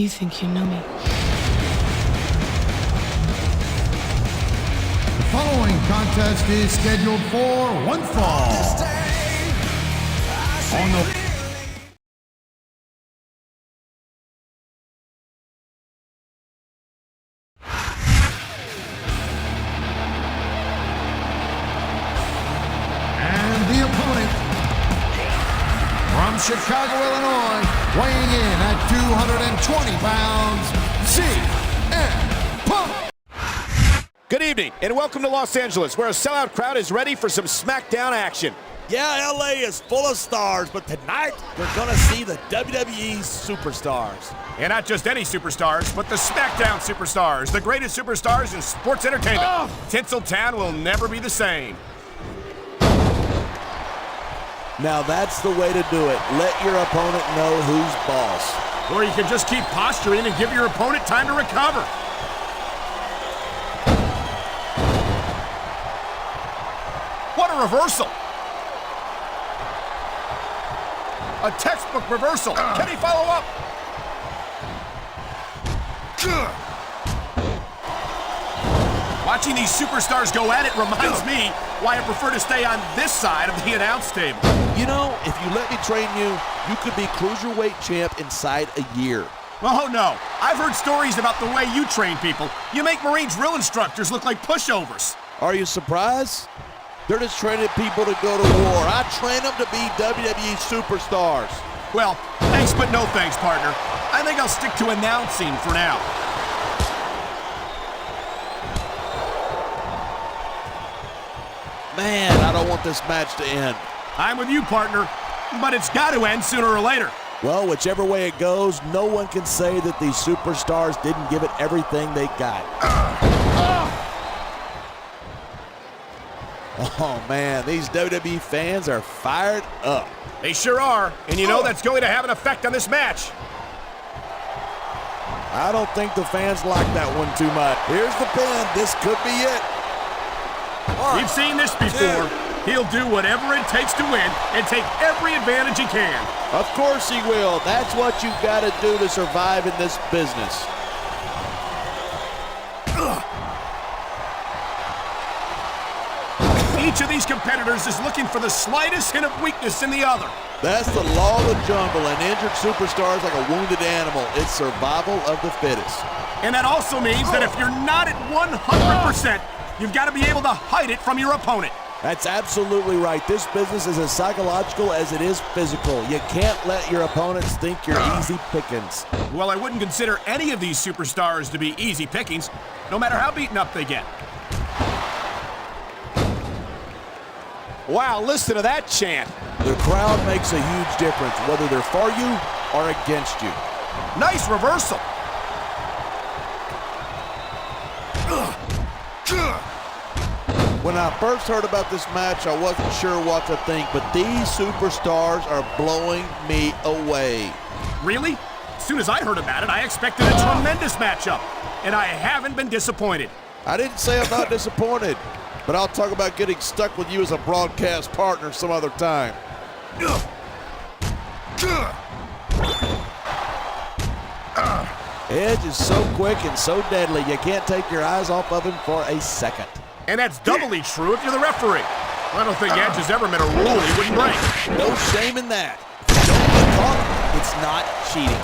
You think you know me. The following contest is scheduled for one fall. On the from Chicago, Illinois, weighing in at 220 pounds, CM Punk. Good evening, and welcome to Los Angeles, where a sellout crowd is ready for some SmackDown action. Yeah, LA is full of stars, but tonight we're gonna see the WWE superstars. And not just any superstars, but the SmackDown superstars, the greatest superstars in sports entertainment. Tinseltown will never be the same. Now that's the way to do it. Let your opponent know who's boss. Or you can just keep posturing and give your opponent time to recover. What a reversal! A textbook reversal. Can he follow up? Watching these superstars go at it reminds me why I prefer to stay on this side of the announce table. You know, if you let me train you, you could be cruiserweight champ inside a year. Oh no, I've heard stories about the way you train people. You make Marine drill instructors look like pushovers. Are you surprised? They're just training people to go to war. I train them to be WWE superstars. Well, thanks but no thanks, partner. I think I'll stick to announcing for now. Man, I don't want this match to end. I'm with you, partner, but it's got to end sooner or later. Well, whichever way it goes, no one can say that these superstars didn't give it everything they got. Oh, man, these WWE fans are fired up. They sure are, and you know that's going to have an effect on this match. I don't think the fans like that one too much. Here's the pin. This could be it. We've seen this before. He'll do whatever it takes to win and take every advantage he can. Of course he will. That's what you've got to do to survive in this business. Each of these competitors is looking for the slightest hint of weakness in the other. That's the law of the jungle, and injured superstars like a wounded animal. It's survival of the fittest. And that also means that if you're not at 100%, you've got to be able to hide it from your opponent. That's absolutely right. This business is as psychological as it is physical. You can't let your opponents think you're easy pickings. Well, I wouldn't consider any of these superstars to be easy pickings, no matter how beaten up they get. Wow, listen to that chant. The crowd makes a huge difference, whether they're for you or against you. Nice reversal. When I first heard about this match, I wasn't sure what to think, but these superstars are blowing me away. Really? As soon as I heard about it, I expected a tremendous matchup, and I haven't been disappointed. I didn't say I'm not disappointed, but I'll talk about getting stuck with you as a broadcast partner some other time. Edge is so quick and so deadly, you can't take your eyes off of him for a second. And that's doubly true if you're the referee. I don't think Edge has ever met a rule he wouldn't break. No shame in that. If you don't get caught, it's not cheating.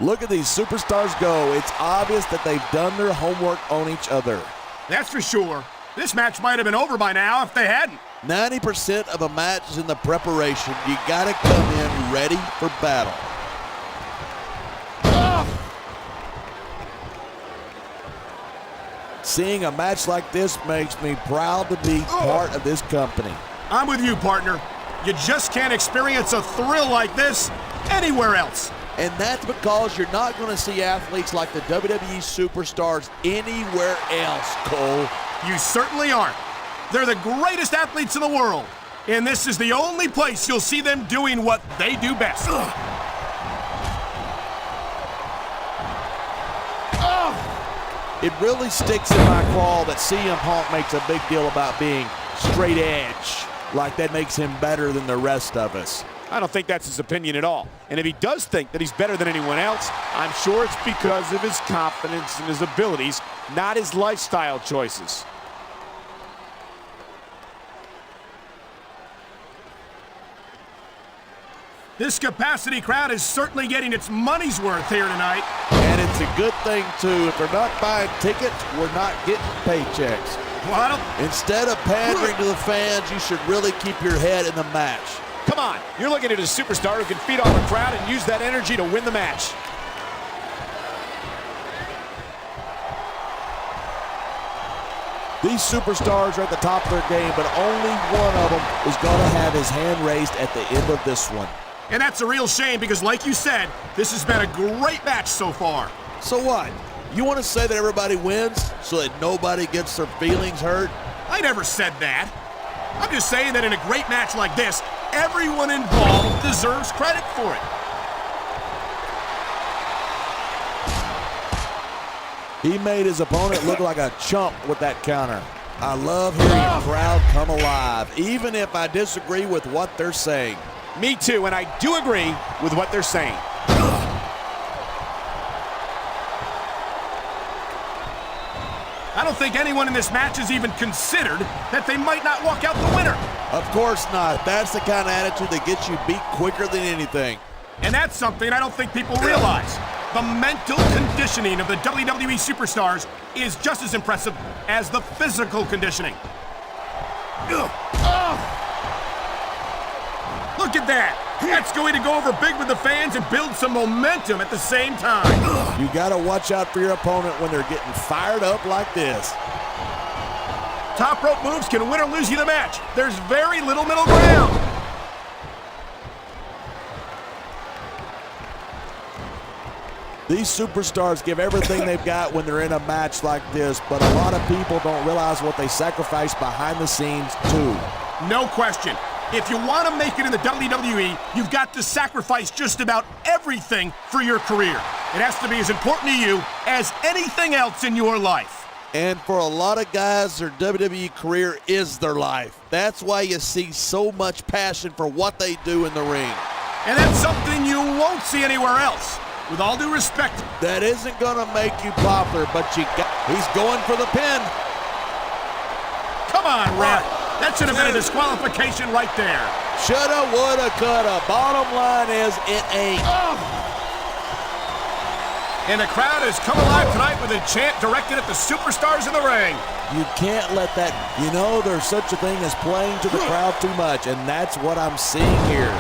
Look at these superstars go. It's obvious that they've done their homework on each other. That's for sure. This match might have been over by now if they hadn't. 90% of a match is in the preparation. You gotta come in ready for battle. Seeing a match like this makes me proud to be part of this company. I'm with you, partner. You just can't experience a thrill like this anywhere else. And that's because you're not going to see athletes like the WWE superstars anywhere else, Cole. You certainly aren't. They're the greatest athletes in the world. And this is the only place you'll see them doing what they do best. It really sticks in my craw that CM Punk makes a big deal about being straight edge. like that makes him better than the rest of us. I don't think that's his opinion at all. And if he does think that he's better than anyone else, I'm sure it's because of his confidence and his abilities, not his lifestyle choices. This capacity crowd is certainly getting its money's worth here tonight. And it's a good thing, too. If they're not buying tickets, we're not getting paychecks. Well, I don't... Instead of pandering to the fans, you should really keep your head in the match. Come on, you're looking at a superstar who can feed off the crowd and use that energy to win the match. These superstars are at the top of their game, but only one of them is going to have his hand raised at the end of this one. And that's a real shame because, like you said, this has been a great match so far. So what? You want to say that everybody wins so that nobody gets their feelings hurt? I never said that. I'm just saying that in a great match like this, everyone involved deserves credit for it. He made his opponent look like a chump with that counter. I love hearing the crowd come alive, even if I disagree with what they're saying. Me too, and I do agree with what they're saying. I don't think anyone in this match has even considered that they might not walk out the winner. Of course not. That's the kind of attitude that gets you beat quicker than anything. And that's something I don't think people realize. The mental conditioning of the WWE superstars is just as impressive as the physical conditioning. Look at that. That's going to go over big with the fans and build some momentum at the same time. You got to watch out for your opponent when they're getting fired up like this. Top rope moves can win or lose you the match. There's very little middle ground. These superstars give everything they've got when they're in a match like this, but a lot of people don't realize what they sacrifice behind the scenes, too. No question. If you want to make it in the WWE, you've got to sacrifice just about everything for your career. It has to be as important to you as anything else in your life. And for a lot of guys, their WWE career is their life. That's why you see so much passion for what they do in the ring. And that's something you won't see anywhere else. With all due respect. That isn't going to make you popular, but he's going for the pin. Come on, ref. That should have been a disqualification right there. Shoulda, woulda, coulda. Bottom line is it ain't. And the crowd has come alive tonight with a chant directed at the superstars in the ring. You can't let that, there's such a thing as playing to the crowd too much, and that's what I'm seeing here.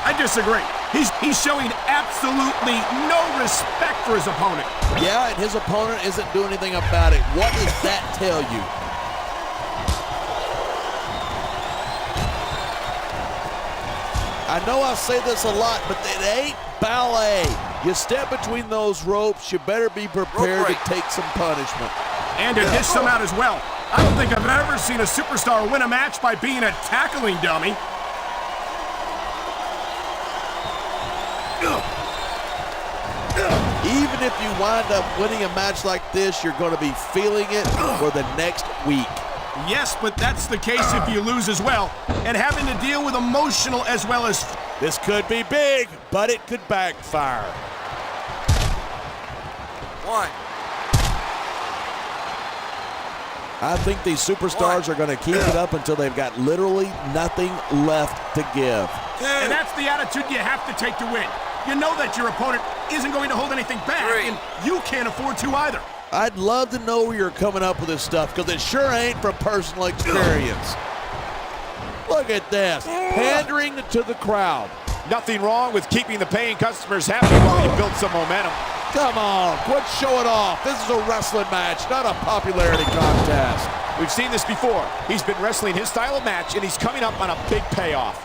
I disagree. He's showing absolutely no respect for his opponent. Yeah, and his opponent isn't doing anything about it. What does that tell you? I know I say this a lot, but it ain't ballet. You step between those ropes, you better be prepared to take some punishment. And to dish some out as well. I don't think I've ever seen a superstar win a match by being a tackling dummy. Even if you wind up winning a match like this, you're going to be feeling it for the next week. Yes, but that's the case if you lose as well, and having to deal with emotional as well as... This could be big, but it could backfire. One. I think these superstars are going to keep it up until they've got literally nothing left to give. And that's the attitude you have to take to win. You know that your opponent isn't going to hold anything back, and you can't afford to either. I'd love to know where you're coming up with this stuff, because it sure ain't from personal experience. Look at this, pandering to the crowd. Nothing wrong with keeping the paying customers happy while you build some momentum. Come on, quit showing off. This is a wrestling match, not a popularity contest. We've seen this before. He's been wrestling his style of match, and he's coming up on a big payoff.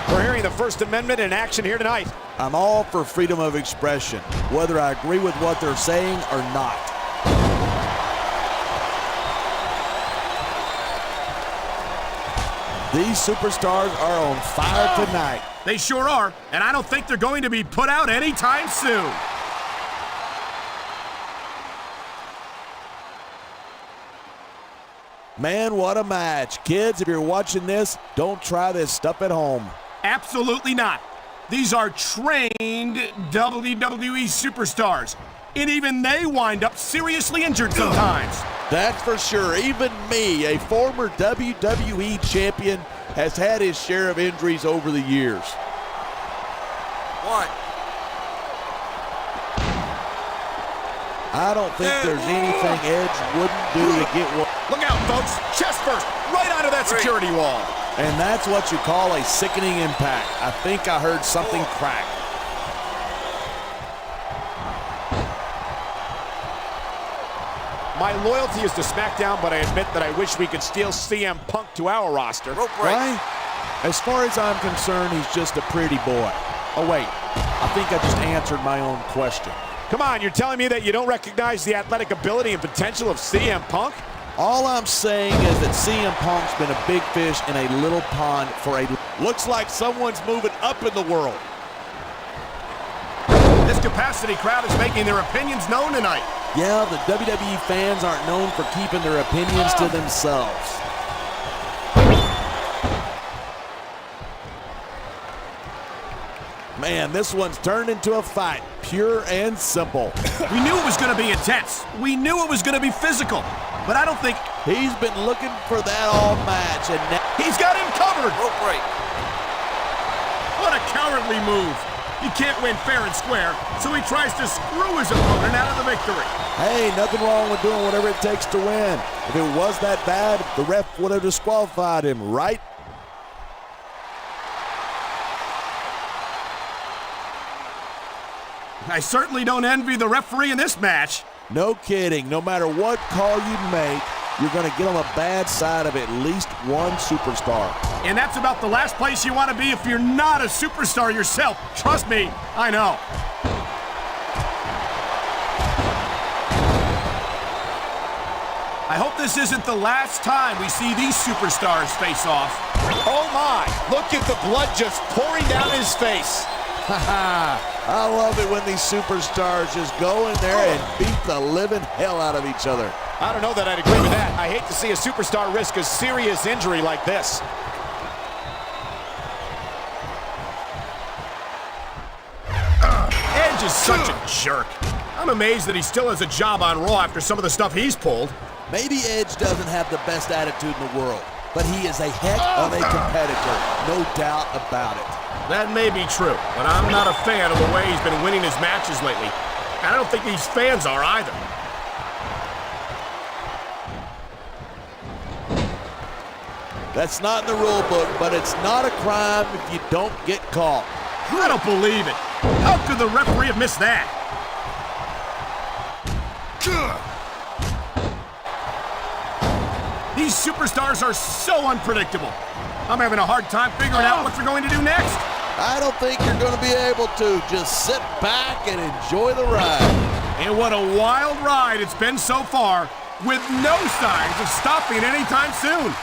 We're hearing the First Amendment in action here tonight. I'm all for freedom of expression, whether I agree with what they're saying or not. These superstars are on fire tonight. They sure are, and I don't think they're going to be put out anytime soon. Man, what a match. Kids, if you're watching this, don't try this stuff at home. Absolutely not. These are trained WWE superstars, and even they wind up seriously injured sometimes. That's for sure. Even me, a former WWE champion, has had his share of injuries over the years. One. I don't think there's anything Edge wouldn't do to get one. Look out, folks. Chest first, right onto that security wall. And that's what you call a sickening impact. I think I heard something crack. My loyalty is to SmackDown, but I admit that I wish we could steal CM Punk to our roster. Right? As far as I'm concerned, he's just a pretty boy. Oh, wait. I think I just answered my own question. Come on, you're telling me that you don't recognize the athletic ability and potential of CM Punk? All I'm saying is that CM Punk's been a big fish in a little pond for a... Looks like someone's moving up in the world. This capacity crowd is making their opinions known tonight. Yeah, the WWE fans aren't known for keeping their opinions to themselves. Man, this one's turned into a fight, pure and simple. We knew it was going to be intense. We knew it was going to be physical. But I don't think... He's been looking for that all match, and now... He's got him covered. Rope break. What a cowardly move. He can't win fair and square, so he tries to screw his opponent out of the victory. Hey, nothing wrong with doing whatever it takes to win. If it was that bad, the ref would have disqualified him, right? I certainly don't envy the referee in this match. No kidding. No matter what call you make, you're going to get on the bad side of at least one superstar. And that's about the last place you want to be if you're not a superstar yourself. Trust me, I know. I hope this isn't the last time we see these superstars face off. Oh my, look at the blood just pouring down his face. I love it when these superstars just go in there and beat the living hell out of each other. I don't know that I'd agree with that. I hate to see a superstar risk a serious injury like this. Edge is such a jerk. I'm amazed that he still has a job on Raw after some of the stuff he's pulled. Maybe Edge doesn't have the best attitude in the world, but he is a heck of a competitor, no doubt about it. That may be true, but I'm not a fan of the way he's been winning his matches lately. And I don't think these fans are either. That's not in the rule book, but it's not a crime if you don't get caught. I don't believe it. How could the referee have missed that? These superstars are so unpredictable. I'm having a hard time figuring out what they're going to do next. I don't think you're going to be able to. Just sit back and enjoy the ride. And what a wild ride it's been so far, with no signs of stopping anytime soon.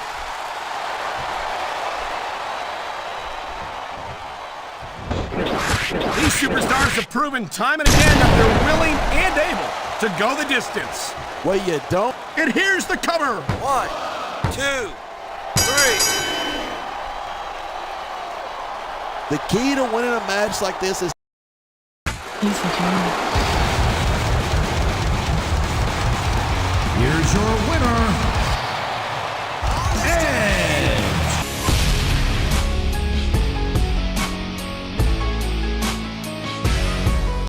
These superstars have proven time and again that they're willing and able to go the distance. Well, you don't. And here's the cover. 1, 2, 3. The key to winning a match like this is... Here's your winner,